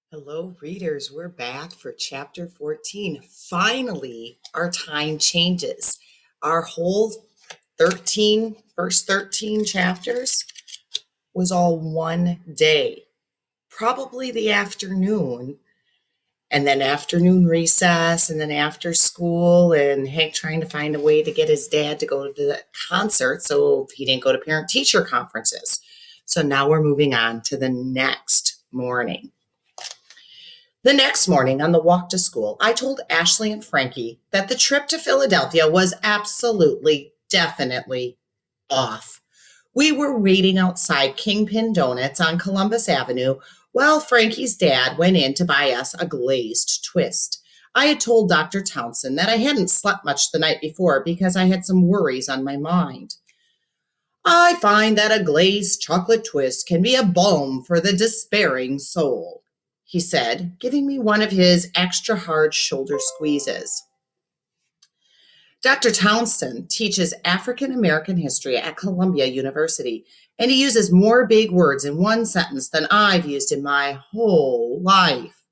Hello, readers. We're back for chapter 14. Finally, our time changes. Our whole first 13 chapters was all one day, probably the afternoon, and then afternoon recess, and then after school, and Hank trying to find a way to get his dad to go to the concert so he didn't go to parent-teacher conferences. So now we're moving on to the next morning. The next morning on the walk to school, I told Ashley and Frankie that the trip to Philadelphia was absolutely, definitely off. We were waiting outside Kingpin Donuts on Columbus Avenue while Frankie's dad went in to buy us a glazed twist. I had told Dr. Townsend that I hadn't slept much the night before because I had some worries on my mind. I find that a glazed chocolate twist can be a balm for the despairing soul, he said, giving me one of his extra hard shoulder squeezes. Dr. Townsend teaches African American history at Columbia University, and he uses more big words in one sentence than I've used in my whole life.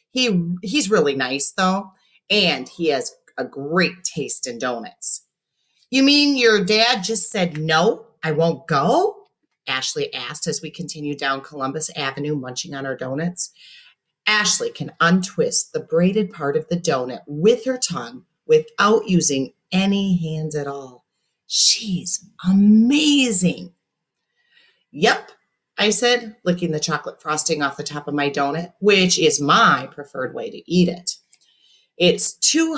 He's really nice, though, and he has a great taste in donuts. You mean your dad just said, "No, I won't go?" Ashley asked as we continued down Columbus Avenue munching on our donuts. Ashley can untwist the braided part of the donut with her tongue without using any hands at all. She's amazing. Yep, I said, licking the chocolate frosting off the top of my donut, which is my preferred way to eat it. It's too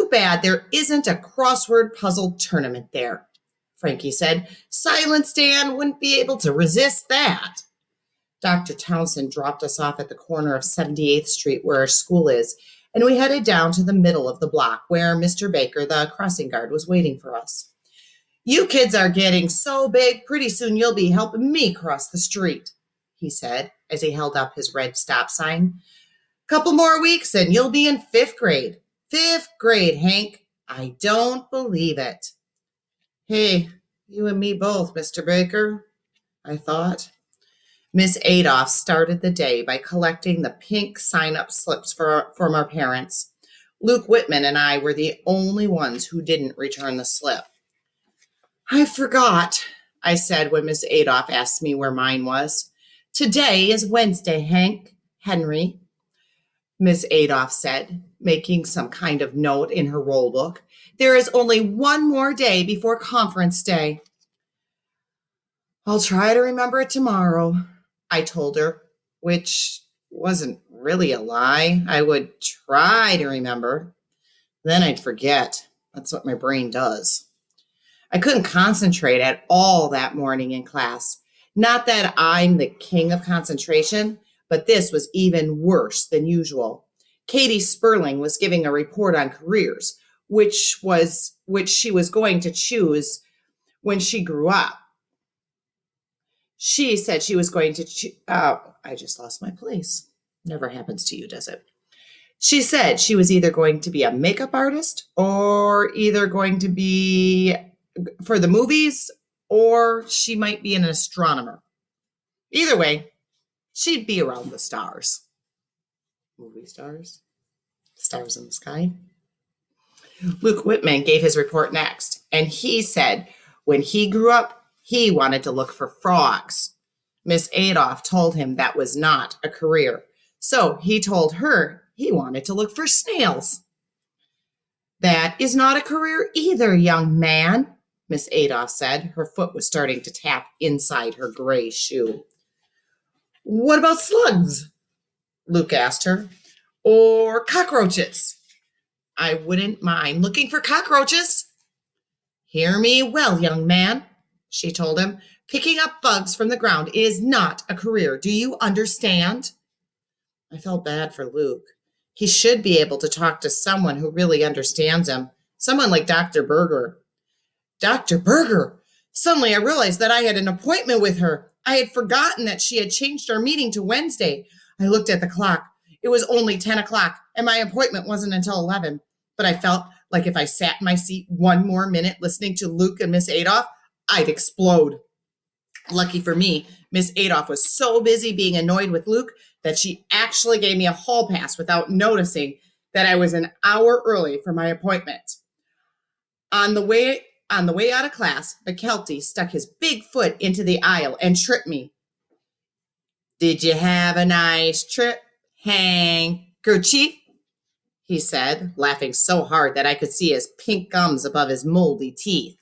bad there isn't a crossword puzzle tournament there, Frankie said. Silence Dan wouldn't be able to resist that. Dr. Townsend dropped us off at the corner of 78th Street where our school is, and we headed down to the middle of the block where Mr. Baker, the crossing guard, was waiting for us. You kids are getting so big, pretty soon you'll be helping me cross the street, he said as he held up his red stop sign. Couple more weeks and you'll be in 5th grade. 5th grade, Hank. I don't believe it. Hey, you and me both, Mr. Baker, I thought. Miss Adolph started the day by collecting the pink sign-up slips from our parents. Luke Whitman and I were the only ones who didn't return the slip. I forgot, I said when Miss Adolph asked me where mine was. Today is Wednesday, Henry, Miss Adolph said, making some kind of note in her roll book. There is only one more day before conference day. I'll try to remember it tomorrow, I told her, which wasn't really a lie. I would try to remember. Then I'd forget. That's what my brain does. I couldn't concentrate at all that morning in class. Not that I'm the king of concentration, but this was even worse than usual. Katie Sperling was giving a report on careers, which she was going to choose when she grew up. She said she was going to I just lost my place. Never happens to you, does it? She said she was either going to be a makeup artist or either going to be for the movies or she might be an astronomer. Either way, she'd be around the stars. Movie stars? Stars in the sky? Luke Whitman gave his report next, and he said when he grew up, he wanted to look for frogs. Miss Adolph told him that was not a career. So he told her he wanted to look for snails. That is not a career either, young man, Miss Adolph said. Her foot was starting to tap inside her gray shoe. What about slugs? Luke asked her. Or cockroaches? I wouldn't mind looking for cockroaches. Hear me well, young man, she told him. Picking up bugs from the ground is not a career. Do you understand? I felt bad for Luke. He should be able to talk to someone who really understands him. Someone like Dr. Berger. Dr. Berger! Suddenly I realized that I had an appointment with her. I had forgotten that she had changed our meeting to Wednesday. I looked at the clock. It was only 10 o'clock, and my appointment wasn't until 11. But I felt like if I sat in my seat one more minute listening to Luke and Miss Adolph, I'd explode. Lucky for me, Miss Adolph was so busy being annoyed with Luke that she actually gave me a hall pass without noticing that I was an hour early for my appointment. On the way out of class, McKelty stuck his big foot into the aisle and tripped me. "Did you have a nice trip, handkerchief?" he said, laughing so hard that I could see his pink gums above his moldy teeth.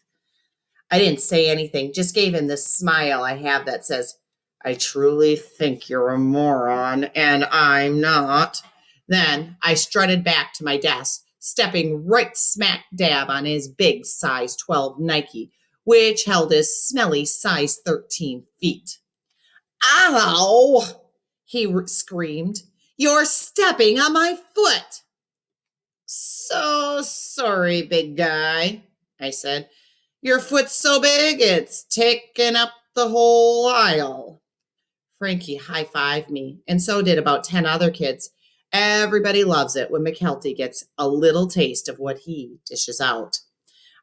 I didn't say anything, just gave him this smile I have that says, "I truly think you're a moron, and I'm not." Then I strutted back to my desk, stepping right smack dab on his big size 12 Nike, which held his smelly size 13 feet. "Ow!" he screamed. "You're stepping on my foot." "So sorry, big guy," I said. "Your foot's so big, it's taken up the whole aisle." Frankie high-fived me, and so did about 10 other kids. Everybody loves it when McKelty gets a little taste of what he dishes out.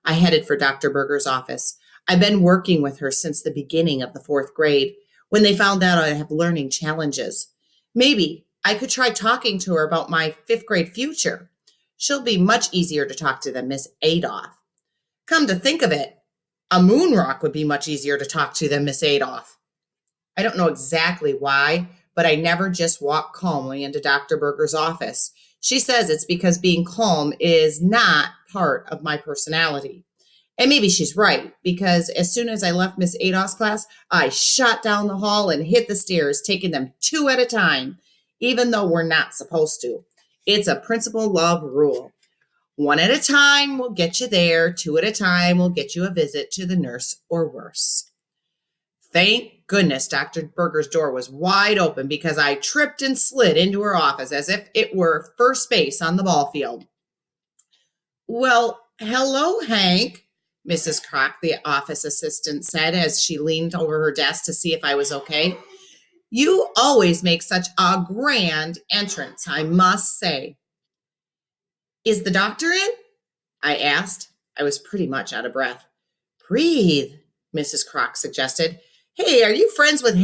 I headed for Dr. Berger's office. I've been working with her since the beginning of the 4th grade, when they found out I have learning challenges. Maybe I could try talking to her about my 5th grade future. She'll be much easier to talk to than Miss Adolph. Come to think of it, a moon rock would be much easier to talk to than Miss Adolph. I don't know exactly why, but I never just walk calmly into Dr. Berger's office. She says it's because being calm is not part of my personality. And maybe she's right, because as soon as I left Miss Adolph's class, I shot down the hall and hit the stairs, taking them 2 at a time, even though we're not supposed to. It's a principal love rule. 1 at a time will get you there. 2 at a time will get you a visit to the nurse or worse. Thank goodness Dr. Berger's door was wide open, because I tripped and slid into her office as if it were first base on the ball field. "Well, hello, Hank," Mrs. Kroc, the office assistant, said as she leaned over her desk to see if I was okay. "You always make such a grand entrance, I must say." "Is the doctor in?" I asked. I was pretty much out of breath. "Breathe," Mrs. Kroc suggested. "Hey, are you friends with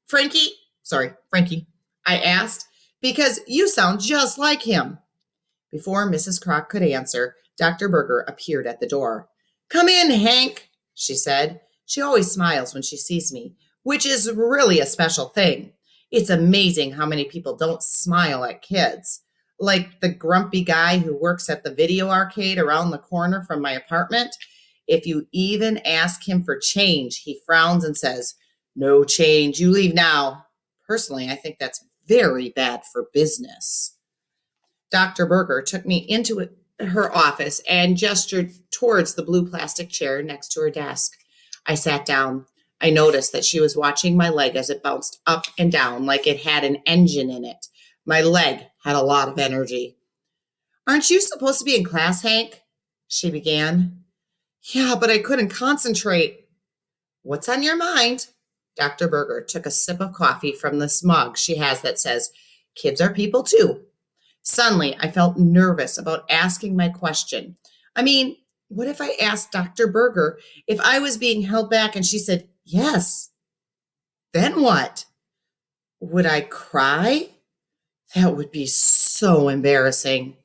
Frankie, I asked, "because you sound just like him." Before Mrs. Kroc could answer, Dr. Berger appeared at the door. "Come in, Hank," she said. She always smiles when she sees me, which is really a special thing. It's amazing how many people don't smile at kids. Like the grumpy guy who works at the video arcade around the corner from my apartment. If you even ask him for change, he frowns and says, "No change, you leave now." Personally, I think that's very bad for business. Dr. Berger took me into her office and gestured towards the blue plastic chair next to her desk. I sat down. I noticed that she was watching my leg as it bounced up and down like it had an engine in it. My leg had a lot of energy. "Aren't you supposed to be in class, Hank?" she began. "Yeah, but I couldn't concentrate." "What's on your mind?" Dr. Berger took a sip of coffee from this mug she has that says, "Kids are people too." Suddenly, I felt nervous about asking my question. I mean, what if I asked Dr. Berger if I was being held back and she said yes? Then what? Would I cry? That would be so embarrassing.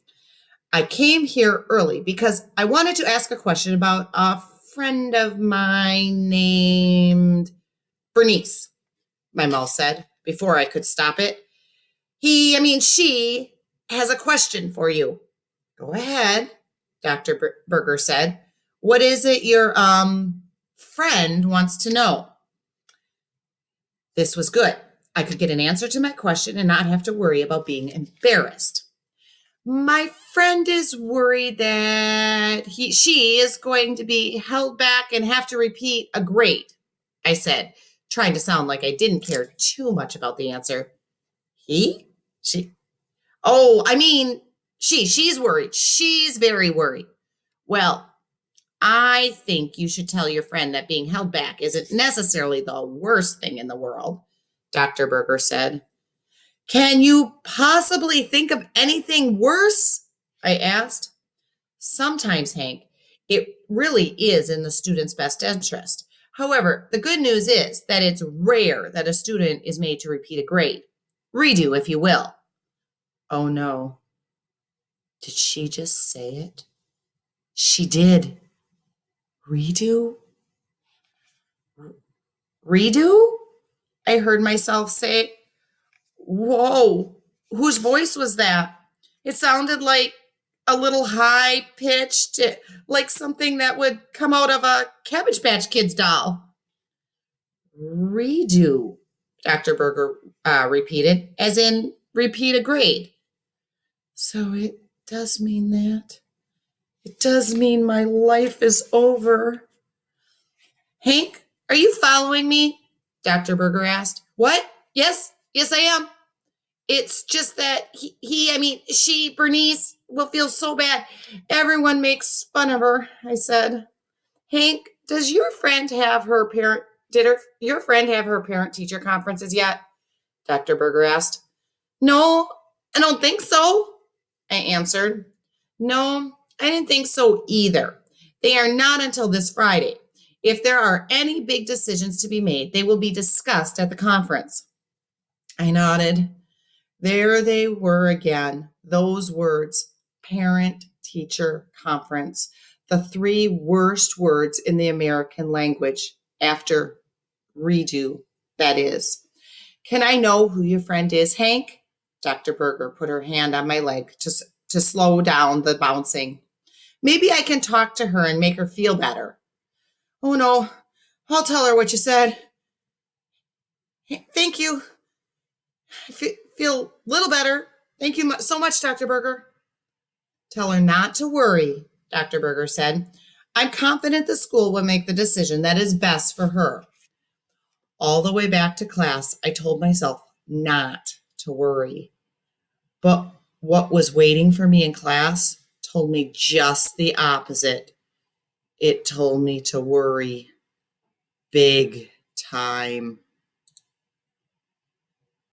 I came here early because I wanted to ask a question about a friend of mine named Bernice, my mouth said before I could stop it. She has a question for you." "Go ahead," Dr. Berger said. "What is it your friend wants to know?" This was good. I could get an answer to my question and not have to worry about being embarrassed. "My friend is worried that she is going to be held back and have to repeat a grade," I said, trying to sound like I didn't care too much about the answer. She, she's worried. She's very worried. "Well, I think you should tell your friend that being held back isn't necessarily the worst thing in the world," Dr. Berger said. "Can you possibly think of anything worse?" I asked. "Sometimes, Hank, it really is in the student's best interest. However, the good news is that it's rare that a student is made to repeat a grade. Redo, if you will. Oh no. Did she just say it? She did. Redo? Redo? I heard myself say. Whoa. Whose voice was that? It sounded like a little high pitched, like something that would come out of a Cabbage Patch Kids doll. Redo, Dr. Berger repeated, as in repeat a grade. So it does mean that. It does mean my life is over. Hank, are you following me? Dr. Berger asked. What? Yes, I am. It's just that she, Bernice, will feel so bad. Everyone makes fun of her, I said. Hank, does your friend have her parent, your friend have her parent teacher conferences yet? Dr. Berger asked. No, I don't think so, I answered. No, I didn't think so either. They are not until this Friday. If there are any big decisions to be made, they will be discussed at the conference. I nodded. There they were again, those words, parent-teacher conference, the three worst words in the American language after redo, that is. Can I know who your friend is, Hank? Dr. Berger put her hand on my leg to slow down the bouncing. Maybe I can talk to her and make her feel better. Oh no, I'll tell her what you said. Thank you. I feel a little better. Thank you so much, Dr. Berger. Tell her not to worry, Dr. Berger said. I'm confident the school will make the decision that is best for her. All the way back to class, I told myself not to worry. But what was waiting for me in class told me just the opposite. It told me to worry big time.